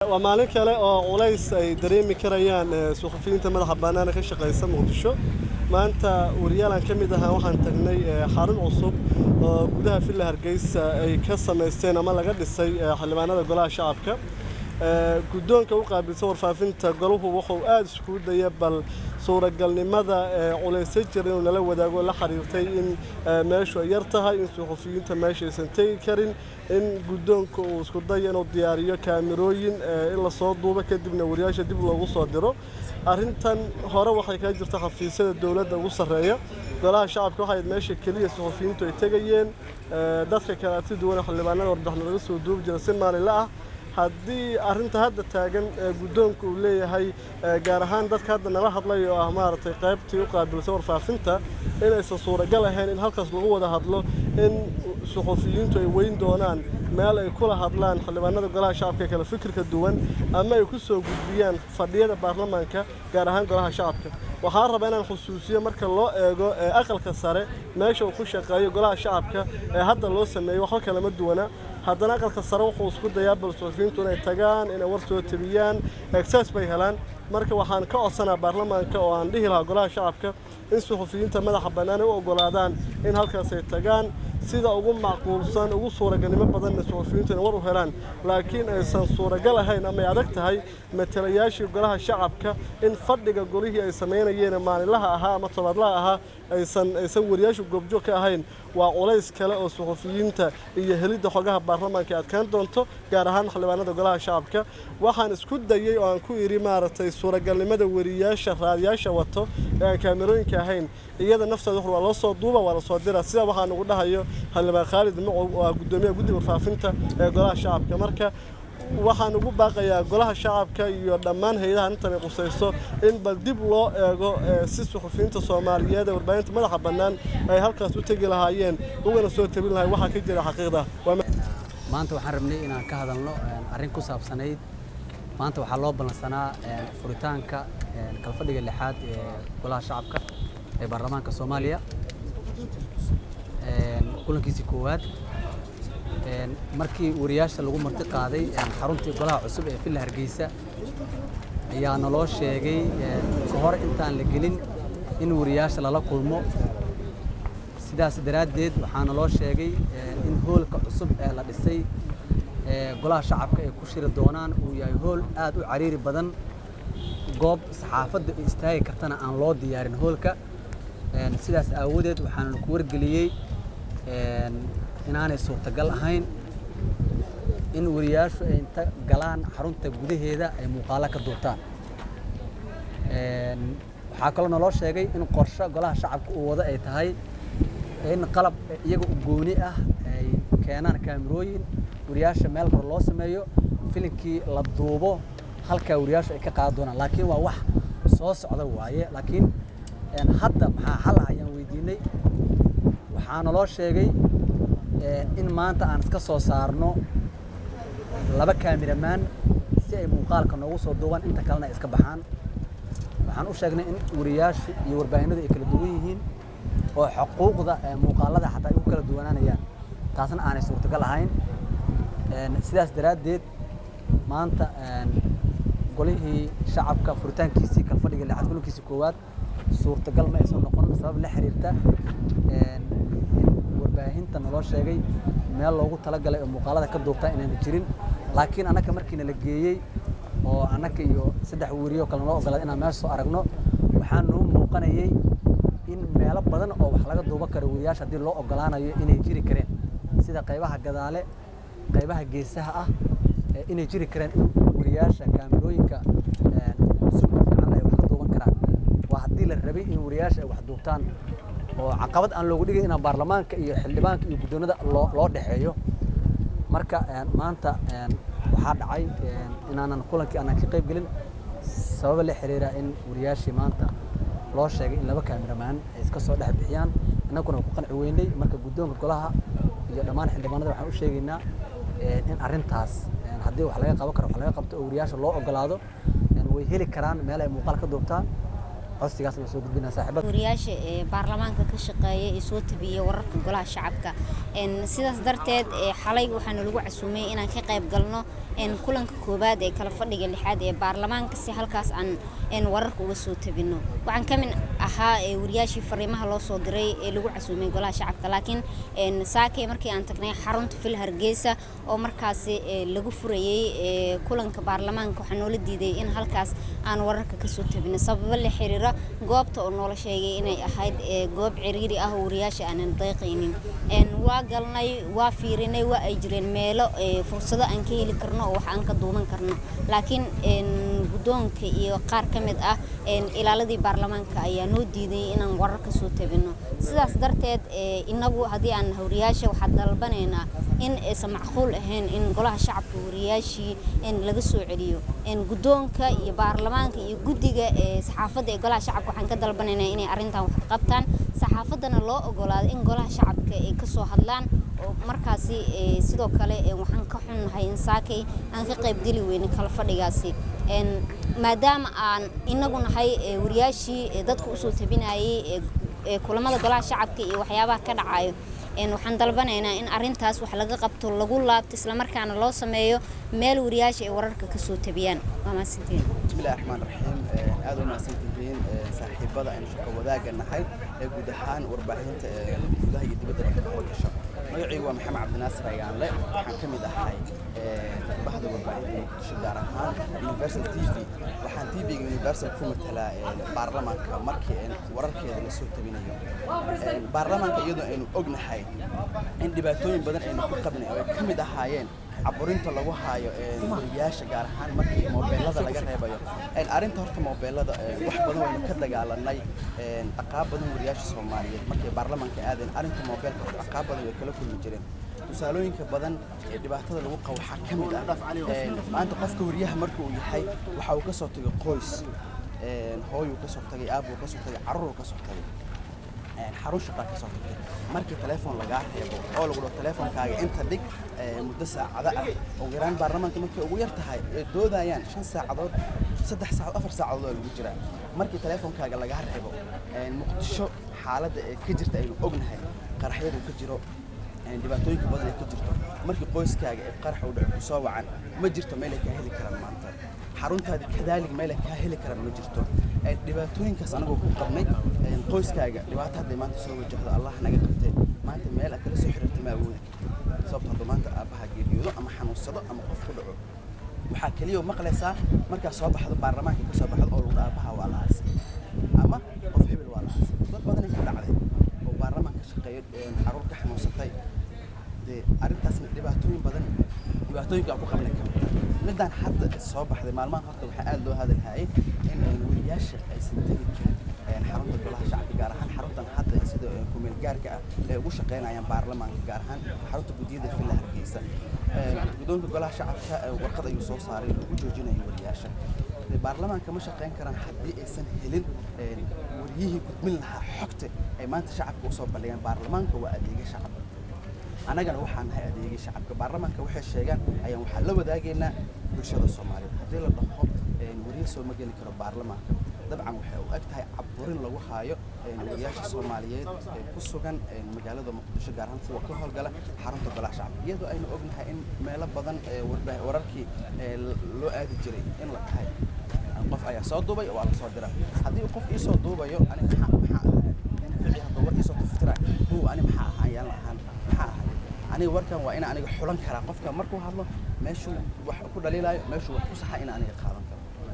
ومالين كله علايس دريمي كريان سوقفينتا مدح بانانا كشقيسة مقدشو ما أنت وريالا كميدها waxaan tagnay xarun cusub oo gudaha Villa Hargeysa ay ka sameysteen ama laga dhisay xildhibaanada golaha shacabka guddoonka u qaabilsan warfaafinta goluhu wuxuu aad isku dayay bal suuragalnimada culaysay jiray oo la wadaago la xiriirtay in meeshu yar tahay in suxufiyiinta meeshaysan tagi karin in guddoonka uu isku dayo inuu diyaariyo kaamirooyin in la soo duubo kadibna wariyaasha dib loogu soo diro arrintan hore waxay ka jirtaa xafiisyada dawladda ugu sareeya golaha shacabka waxay meesha kaliya suxufiyiintu ay tagayeen dadka kale si duwan xildhibaanada warbixin laga soo duubi jiray si maalinle ah haddii arrinta hadda taagan guddoonka uu leeyahay gaar ahaan dadka hadda nala hadlay oo ah maaragtay qaybtii u qaabilsan warfaafinta inaysan suuragal ahayn in halkaas lagu wada hadlo in suxufiyiintu ay weyn doonaan meel ay kula hadlaan xildhibaanada golaha shacabka kala fikirka duwan ama ay ku soo gudbiyaan fadhiyada baarlamaanka gaar ahaan golaha shacabka waxaan rabaa inaan xusuusiyo marka loo eego aqalka sare meesha uu ku shaqeeyo golaha shacabka ee hadda loo sameeyo wax kale ma duwana haddana aqalka sare wuxuu isku dayaa bal suxufiyiintu inay tagaan inay war soo tabiyaan access bay helaan marka waxaan ka codsanaa baarlamaanka oo aan dhihi lahaa golaha shacabka in suxufiyiinta madaxa bannaan u ogolaadaan in halkaas ay tagaan sida ugu macquulsan ugu suuragalnimo badan suxufiyiintu inay war u helaan laakiin aysan suuragal ahayn ama ay adag tahay matalayaashii golaha shacabka in fadhiga golihii ay sameynayeen maalinlaha ahaa ama tobanlaha ahaa aysan wariyaashu goobjoog ka ahayn waa culays kale oo suxufiyiinta iyo helidda xogaha baarlamaanka adkaan doonto gaar ahaan xildhibaanada golaha shacabka waxaan isku dayay oo aan ku iri maaragtay suuragalnimada wariyaasha raadiyaasha wato ee aan kaamirooyinka ahayn iyada nafteeda waa loo soo duuba waa la soo diraa sida waxaan ugu dhahayo xildhibaan Khalid Macow waa gudoomiyaha guddiga warfaafinta ee golaha shacabka marka waxaan ugu baaqayaa golaha shacabka iyo dhammaan hay'adaha inta ay qusayso in bal dib loo eego si suxufiyiinta Soomaaliyeed ee warbaahinta madaxa bannaan ay halkaas u tagi lahaayeen ugana soo tabin lahaayeen waxa ka jira xaqiiqda maanta waxaan rabnay inaan ka hadalno arrin ku saabsanayd maanta waxaa loo balansanaa furitaanka kala fadhiga lixaad ee golaha shacabka ee baarlamaanka Soomaaliya kulankiisii koowaad markii wariyaasha lagu marti qaaday xaruntii golaha cusub ee Villa Hargeysa ayaa naloo sheegay hor intaan la gelin in wariyaasha lala kulmo sidaas daraadeed waxaa naloo sheegay in hoolka cusub ee la dhisay golaha shacabka ay ku shiri doonaan uu yahay hool aad u cariiri badan goob saxaafadda istaagi kartana aan loo diyaarin hoolka sidaas aawadeed waxaan ku wargeliyay inaanay suurtagal ahayn in wariyaashu ay inta galaan xarunta gudaheeda ay muuqaalo ka duubtaan waxaa kaloo naloo sheegay in qorshe golaha shacabka uu wada ay tahay in qalab iyaga u gooni ah ay keenaan kaamirooyin wariyaasha meel hore loo sameeyo filimkii la duubo halka wariyaashu ay ka qaadi doonaan laakiin waa wax soo socda waaye laakiin hadda maxaa xal ah ayaan weydiinay waxaa naloo sheegay in maanta aan iska soo saarno laba kaamiramaan si ay muuqaalka noogu soo duubaan inta kalena ay iska baxaan waxaan u sheegnay in wariyaashu iyo warbaahinadu ay kala duwan yihiin oo xuquuqda muuqaalada xataa ay u kala duwanaanayaan taasna aanay suurtagal ahayn sidaas daraadeed maanta golihii shacabka furitaankiisii kala fadhiga lixaad kulankiisii koowaad suurtagal ma aysan noqon sabab la xiriirta warbaahinta naloo sheegay meel loogu talagalay oo muuqaalada ka duubtaa inaan jirin laakiin anaka markiina la geeyay oo anaka iyo saddex wariyo kale noo ogolaaday inaan meesha soo aragno waxaan noo muuqanayay in meelo badan oo wax laga duuba karo wariyaasha haddii loo ogolaanayo inay jiri kareen sida qaybaha gadaale qaybaha geesaha ah inay jiri kareen in wariyaasha kaamirooyinka suuqa fiican ay wax ka duuban karaan waa haddii la rabay in wariyaasha ay wax duubtaan oo caqabad aan loogu dhigay in baarlamaanka iyo xildhibaanka iyo guddoonada loo dhaxeeyo marka maanta waxaa dhacay inaanan kulankii aanan ka qayb gelin sabab la xiriira in wariyaashii maanta loo sheegay in laba kaamiramaan ay iska soo dhex bixiyaan annaguna ku qanci weynay marka guddoonka golaha iyo dhammaan xildhibaanada waxaan u sheegaynaa in arrintaas haddii wax laga qaban karo wax laga qabto oo wariyaasha loo ogolaado way heli karaan meel ay muuqaal ka duubtaan codsigaasna soo gudbinaa saaxiibada wariyaasha baarlamaanka ka shaqeeya ee soo tabiyay wararka golaha shacabka sidaas darteed xalay waxaan lagu casuumay inaan ka qayb galno kulanka koobaad ee kala fadhiga lixaad ee baarlamaanka si halkaas aan wararka uga soo tabino waxaan ka mid ahaa wariyaashii fariimaha loo soo diray ee lagu casuumay golaha shacabka laakiin saakay markii aan tagnay xarunta fil Hargeysa oo markaas lagu furayay kulanka baarlamaanka waxaan noola diiday in halkaas aan wararka ka soo tabino sabab la xiriira goobta oo noola sheegay inay ahayd goob ciriiri ah wariyaasha aan deeqaynin waa galnay waa fiirinay waa ay jireen meelo fursado aan ka heli karno oo wax aan ka duuban karno laakiin gudoonka iyo qaar ka mid ah ilaaladii baarlamaanka ayaa noo diiday inaan warar ka soo tabino sidaas darteed inagu hadii aan wariyaasha waxa dalbanaynaa in aysan macquul ahayn in golaha shacabka wariyaashii in laga soo celiyo gudoonka iyo baarlamaanka iyo guddiga saxaafadda ee golaha shacabka waxaan ka dalbanaynaa inay arrintan wax ka qabtaan saxaafadana loo ogolaado in golaha shacabka ay ka soo hadlaan oo markaasi sidoo kale waxaan ka xunnahay in saakay aan ka qayb geli weyne kala fadhigaasi maadaama aan inagu nahay wariyaashii dadka u soo tabinayay kulamada golaha shacabka iyo waxyaabaha ka dhacayo waxaan dalbanaynaa in arrintaas wax laga qabto lagu laabto isla markaana loo sameeyo meel wariyaasha ay wararka ka soo tabiyaan waa maasantiin bismillaahi raxmaani raxiim aad u maasantiin saaxiibada aan shaqo wadaaga nahay guud ahaan warbaahinta gudaha iyo dibadda ka howlgasha magacaygu waa maxamed cabdinaasir ayaanle waxaan ka mid ahay bahda warbaahinta muqdisho gaar ahaan Universal TV waxaan TV-ga Universal ku matalaa baarlamaanka markii wararkeeda la soo tabinayo baarlamaanka iyadoo aynu ognahay in dhibaatooyin badan aynu ku qabnay oo ka mid ahaayeen caburinta lagu haayo wariyaasha gaar ahaan markii mobilada laga reebayo arinta horta mobilada wax badan waynu ka dagaalanay aqaab badan wariyaasha Soomaaliyeed markii baarlamaanka aadeen arinta mobilka aqaab badan way kala kulmi jireen tusaalooyinka badan ee dhibaatada lagu qabo waxa ka mid ah maanta qofka wariyaha markuu yahay waxa uu ka soo tagay qoys hooyo ka soo tagay aab ka soo tagay carruur ka soo tagay xarun shaqo ka soo tagay markii telefoon laga reebo oo lagu dhaho telefoonkaaga inta dhig muddo saacada ah oo garaan baarlamaanka markii ugu yar tahay doodayaan 5 saacadood 3 saacadood 4 saacadood lagu jiraa markii telefoonkaaga laga reebo muqdisho xaaladda ee ka jirta aynu ognahay qaraxyadu ka jiro dhibaatooyinka badan ee ka jirto markii qoyskaaga ee qarax u dhaco soo wacan ma jirto meel ay ka heli karaan maanta xaruntaada kadaalig meel ay ka heli karaan ma jirto dhibaatooyinkaas anagoo ku qabnay qoyskaaga dhibaato hadda maanta soo wajahdo Allah naga qabtay maanta meel aad kala soo xiriirtay ma awoodi kartid sababtoo maanta aabaha geeriyoodo ama xanuunsado ama qof ku dhaco waxa kaliya maqlaysaa marka soo baxdo baarlamaanka ka soo baxdo oo lagu aabaha waa la aasay ama qof hebel waa la aasay dad badan ay ku dhacday oo baarlamaanka shaqeeyo xarun ka xanuunsatay arrintaasna dhibaatooyin badan dhibaatooyinka ku qabnay midaan hadda soo baxday maalmahan horta waxa aad loo hadalhayay in wariyaasha aysan tagi karin xarunta golaha shacabka gaar ahaan xaruntan hadda sida kumeel gaarka ah ee ugu shaqeynayaan baarlamaanka gaar ahaan xarunta guddiyada fil Hargeysa gudoonka golaha shacabka warqad ayuu soo saaray lagu joojinayo wariyaasha baarlamaanka ma shaqeyn karaan haddii aysan helin wariyihii gudmin lahaa xogta ay maanta shacabka u soo baliyaan baarlamaanka waa adeega shacabka anagana waxaan nahay adeegay shacabka baarlamaanka waxay sheegaan ayaan waxa la wadaagaynaa bulshada Soomaaliyeed hadii la dhaho wariye soo ma gali karo baarlamaanka dabcan waxay u egtahay caburin lagu haayo wariyaasha Soomaaliyeed ee ku sugan magaalada Muqdisho gaar ahaan kuwa ka howlgala xarunta golaha shacabka iyadoo aynu ognahay in meelo badan wararkii loo aadi jiray in la tahay qof ayaa soo duubay oo la soo diray hadii qof ii soo duubayo aniga maxaa ficil hadda war ii soo tiftiray ani maxaa ahaan yaan ahaan aniga warkan waa in aniga xulan kara qofka markuu hadlo meeshuu wax ku dhaliilayo meeshuu wax ku saxa in aniga qaadan karo